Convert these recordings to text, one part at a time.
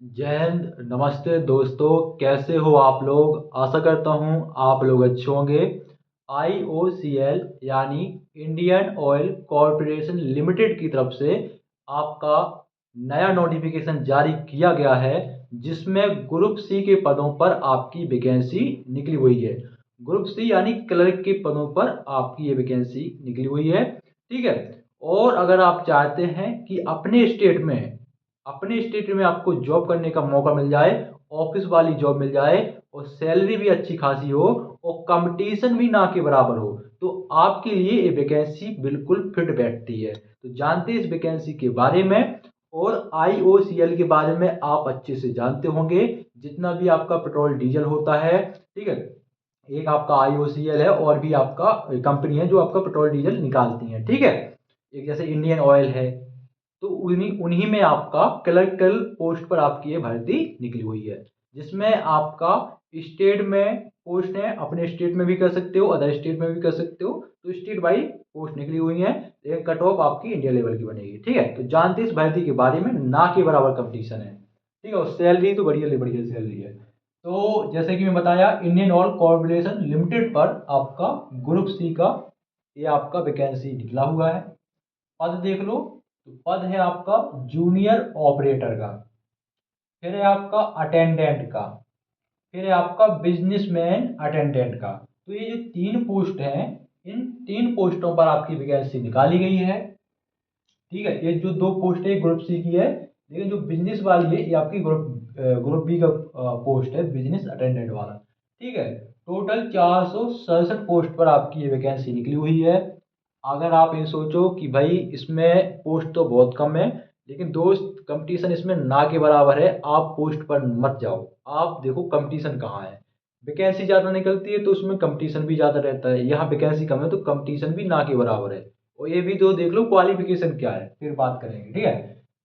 जय हिंद। नमस्ते दोस्तों, कैसे हो आप लोग। आशा करता हूँ आप लोग अच्छे होंगे। IOCL यानी इंडियन ऑयल कॉरपोरेशन लिमिटेड की तरफ से आपका नया नोटिफिकेशन जारी किया गया है, जिसमें ग्रुप सी के पदों पर आपकी वैकेंसी निकली हुई है। ग्रुप सी यानी क्लर्क के पदों पर आपकी ये वैकेंसी निकली हुई है। ठीक है। और अगर आप चाहते हैं कि अपने स्टेट में आपको जॉब करने का मौका मिल जाए, ऑफिस वाली जॉब मिल जाए और सैलरी भी अच्छी खासी हो और कंपटीशन भी ना के बराबर हो, तो आपके लिए ये वैकेंसी बिल्कुल फिट बैठती है। तो जानते हैं इस वैकेंसी के बारे में, और IOCL के बारे में आप अच्छे से जानते होंगे। जितना भी आपका पेट्रोल डीजल होता है, ठीक है, एक आपका IOCL है और भी आपका कंपनी है जो आपका पेट्रोल डीजल निकालती है। ठीक है। एक जैसे इंडियन ऑयल है, तो उन्हीं उन्हीं में आपका क्लर्कल पोस्ट पर आपकी ये भर्ती निकली हुई है, जिसमें आपका स्टेट में पोस्ट है। अपने स्टेट में भी कर सकते हो, अदर स्टेट में भी कर सकते हो। तो स्टेट वाइज पोस्ट निकली हुई है, लेकिन कट ऑफ आपकी इंडिया लेवल की बनेगी। ठीक है। तो जानते इस भर्ती के बारे में, ना के बराबर कंपटीशन है। ठीक है। और सैलरी तो बढ़िया बढ़िया सैलरी है। तो जैसे कि मैं बताया, इंडियन ऑयल कॉर्पोरेशन लिमिटेड पर आपका ग्रुप सी का ये आपका वैकेंसी निकला हुआ है। पद देख लो, तो पद है आपका जूनियर ऑपरेटर का, फिर है आपका अटेंडेंट का, फिर है आपका बिजनेसमैन अटेंडेंट का। तो ये जो तीन पोस्ट हैं, इन तीन पोस्टों पर आपकी वैकेंसी निकाली गई है। ठीक है। ये जो दो पोस्ट है ग्रुप सी की है, लेकिन जो बिजनेस वाली है ये आपकी ग्रुप बी का पोस्ट है, बिजनेस अटेंडेंट वाला। ठीक है। टोटल 467 पोस्ट पर आपकी ये वैकेंसी निकली हुई है। अगर आप ये सोचो कि भाई इसमें पोस्ट तो बहुत कम है, लेकिन दोस्त कंपटीशन इसमें ना के बराबर है, आप पोस्ट पर मत जाओ। आप देखो कंपटीशन कहाँ है। वैकेंसी ज़्यादा निकलती है तो उसमें कंपटीशन भी ज़्यादा रहता है, यहाँ वैकेंसी कम है तो कंपटीशन भी ना के बराबर है। और ये भी तो देख लो क्वालिफिकेशन क्या है, फिर बात करेंगे। ठीक है।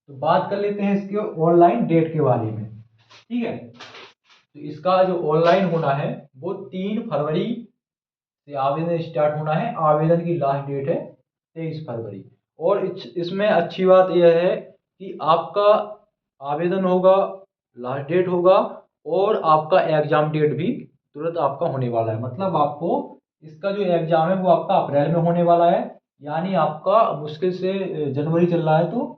तो बात कर लेते हैं इसके ऑनलाइन डेट के बारे में। ठीक है। तो इसका जो ऑनलाइन होना है वो 3 फरवरी से आवेदन स्टार्ट होना है। आवेदन की लास्ट डेट है 23 फरवरी। और इसमें अच्छी बात यह है कि आपका आवेदन होगा, लास्ट डेट होगा, और आपका एग्जाम डेट भी तुरंत आपका होने वाला है। मतलब आपको इसका जो एग्जाम है वो आपका अप्रैल में होने वाला है। यानी आपका मुश्किल से जनवरी चल रहा है तो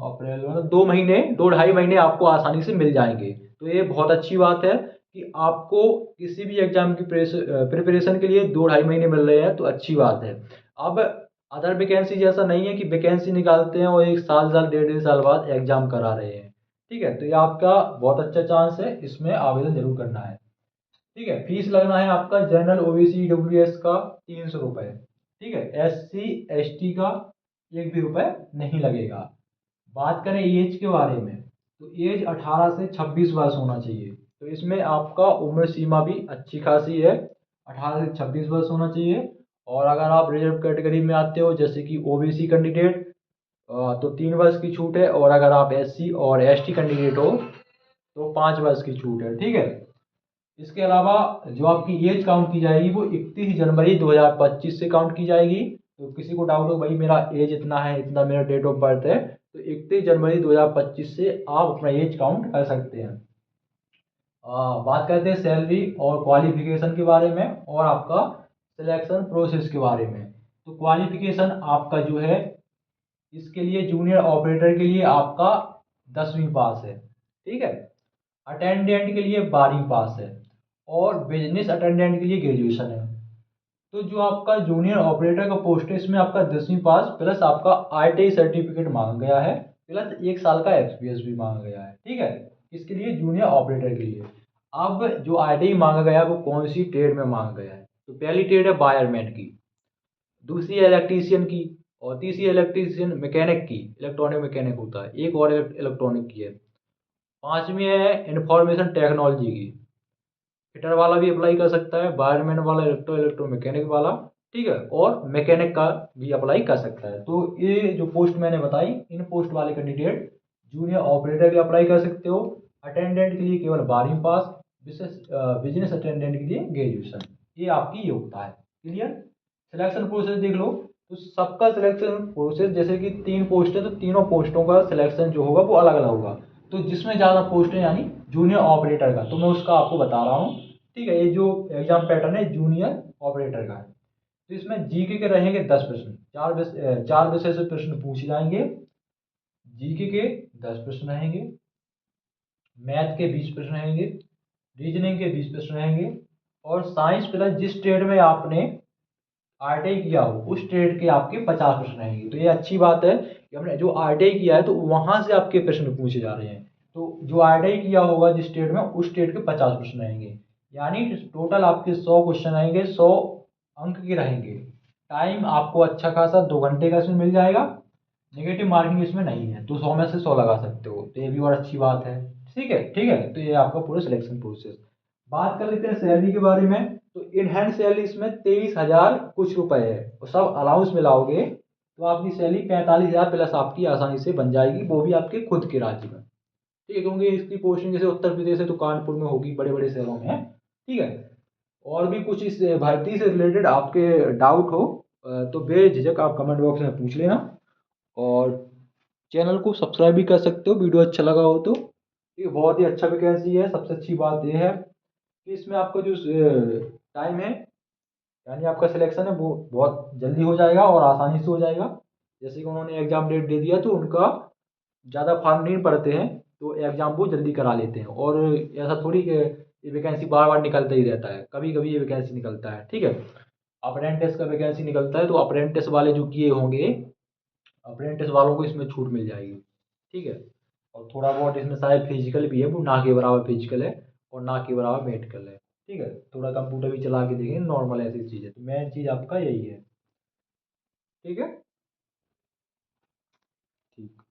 अप्रैल मतलब 2 महीने, 2 ढाई महीने आपको आसानी से मिल जाएंगे। तो ये बहुत अच्छी बात है कि आपको किसी भी एग्जाम की प्रिपरेशन के लिए 2 ढाई महीने मिल रहे हैं, तो अच्छी बात है। अब अदर वैकेंसी जैसा नहीं है कि वैकेंसी निकालते हैं और एक साल साल डेढ़ डेढ़ साल बाद एग्जाम करा रहे हैं। ठीक है। तो ये आपका बहुत अच्छा चांस है, इसमें आवेदन जरूर करना है। ठीक है। फीस लगना है आपका जनरल OBC EWS का 300 रुपये। ठीक है। SC ST का 1 भी रुपये नहीं लगेगा। बात करें एज के बारे में, तो एज 18 से 26 वर्ष होना चाहिए। तो इसमें आपका उम्र सीमा भी अच्छी खासी है, 18 से 26 वर्ष होना चाहिए। और अगर आप रिजर्व कैटेगरी में आते हो जैसे कि OBC कैंडिडेट, तो 3 वर्ष की छूट है। और अगर आप SC और ST कैंडिडेट हो तो 5 वर्ष की छूट है। ठीक है। इसके अलावा जो आपकी एज काउंट की जाएगी वो 31 जनवरी 2025 से काउंट की जाएगी। तो किसी को डाउट हो भाई मेरा एज इतना है, इतना मेरा डेट ऑफ बर्थ है, तो 31 जनवरी 2025 से आप अपना एज काउंट कर सकते हैं। बात करते हैं सैलरी और क्वालिफिकेशन के बारे में और आपका सिलेक्शन प्रोसेस के बारे में। तो क्वालिफिकेशन आपका जो है, इसके लिए जूनियर ऑपरेटर के लिए आपका 10वीं पास है। ठीक है। अटेंडेंट के लिए 12वीं पास है। और बिजनेस अटेंडेंट के लिए ग्रेजुएशन है। तो जो आपका जूनियर ऑपरेटर का पोस्ट है, इसमें आपका 10वीं पास प्लस आपका ITI सर्टिफिकेट मांगा गया है, प्लस 1 साल का एक्सपीरियंस भी मांगा गया है। ठीक है। इसके लिए जूनियर ऑपरेटर के लिए। अब जो ITI मांगा गया है वो कौन सी ट्रेड में मांगा गया है, तो पहली ट्रेड है वायरमैन की, दूसरी है इलेक्ट्रीशियन की, और तीसरी इलेक्ट्रीशियन मैकेनिक की, इलेक्ट्रॉनिक मैकेनिक होता है एक, और इलेक्ट्रॉनिक की है। पांचवी है इंफॉर्मेशन टेक्नोलॉजी की, फिटर वाला भी अप्लाई कर सकता है, वायरमैन वाला, इलेक्ट्रो मैकेनिक वाला। ठीक है। और मैकेनिक का भी अप्लाई कर सकता है। तो ये जो पोस्ट मैंने बताई, इन पोस्ट वाले कैंडिडेट जूनियर ऑपरेटर के लिए अप्लाई कर सकते हो। अटेंडेंट के लिए केवल 12वीं पास, बिजनेस अटेंडेंट के लिए ग्रेजुएशन। ये आपकी योग्यता है। क्लियर। सिलेक्शन प्रोसेस देख लो। तो सबका सिलेक्शन प्रोसेस, जैसे कि 3 पोस्ट है तो तीनों पोस्टों का सिलेक्शन जो होगा वो अलग अलग होगा। तो जिसमें ज़्यादा पोस्ट है यानी जूनियर ऑपरेटर का, तो मैं उसका आपको बता रहा हूँ। ठीक है, ये जो एग्जाम पैटर्न है जूनियर ऑपरेटर का है। तो इसमें जीके के रहेंगे 10 प्रश्न, चार विषय से प्रश्न पूछे जाएंगे। जीके के 10 प्रश्न रहेंगे, मैथ के 20 प्रश्न रहेंगे, रीजनिंग के 20 प्रश्न रहेंगे, और साइंस प्लस जिस ट्रेड में आपने आरटीआई किया हो उस ट्रेड के आपके 50 प्रश्न रहेंगे। तो ये अच्छी बात है कि हमने जो आरटीआई किया है तो वहां से आपके प्रश्न पूछे जा रहे हैं। तो जो आरटीआई किया होगा जिस ट्रेड में, उस ट्रेड के 50 प्रश्न रहेंगे, यानी टोटल आपके 100 क्वेश्चन रहेंगे, 100 अंक के रहेंगे। टाइम आपको अच्छा खासा 2 घंटे का इसमें मिल जाएगा। नेगेटिव मार्किंग इसमें नहीं है, तो 100 में से 100 लगा सकते हो, तो ये भी और अच्छी बात है। ठीक है, ठीक है, तो ये आपका पूरा सिलेक्शन प्रोसेस। बात कर लेते हैं सैलरी के बारे में। तो इन हैंड सैलरी इसमें 23,000 कुछ रुपए है, और सब अलाउंस मिलाओगे तो आपकी सैलरी 45,000 प्लस आपकी आसानी से बन जाएगी, वो भी आपके खुद के राज्य में। ठीक है, क्योंकि इसकी पोस्टिंग जैसे उत्तर प्रदेश है तो कानपुर में होगी, बड़े बड़े शहरों में है। ठीक है, और भी कुछ इस भर्ती से रिलेटेड आपके डाउट हो तो बेझिझक आप कमेंट बॉक्स में पूछ लेना, और चैनल को सब्सक्राइब भी कर सकते हो वीडियो अच्छा लगा हो तो। ये बहुत ही अच्छा वैकेंसी है। सबसे अच्छी बात यह है कि इसमें आपका जो टाइम है यानी आपका सिलेक्शन है वो बहुत जल्दी हो जाएगा और आसानी से हो जाएगा। जैसे कि उन्होंने एग्जाम डेट दे दिया तो उनका ज़्यादा फॉर्म नहीं पड़ते हैं, तो एग्जाम वो जल्दी करा लेते हैं। और ऐसा थोड़ी कि ये वैकेंसी बार बार निकलता ही रहता है, कभी कभी ये वैकेंसी निकलता है। ठीक है, अप्रेंटिस का वैकेंसी निकलता है, तो अप्रेंटिस वाले जो किए होंगे, अप्रेंटिस वालों को इसमें छूट मिल जाएगी। ठीक है, और थोड़ा बहुत इसमें शायद फिजिकल भी है, वो ना के बराबर फिजिकल है और ना के बराबर मेडिकल है। ठीक है, थोड़ा कंप्यूटर भी चला के देखेंगे, नॉर्मल ऐसी चीज़ है, तो मेन चीज़ आपका यही है। ठीक है, ठीक।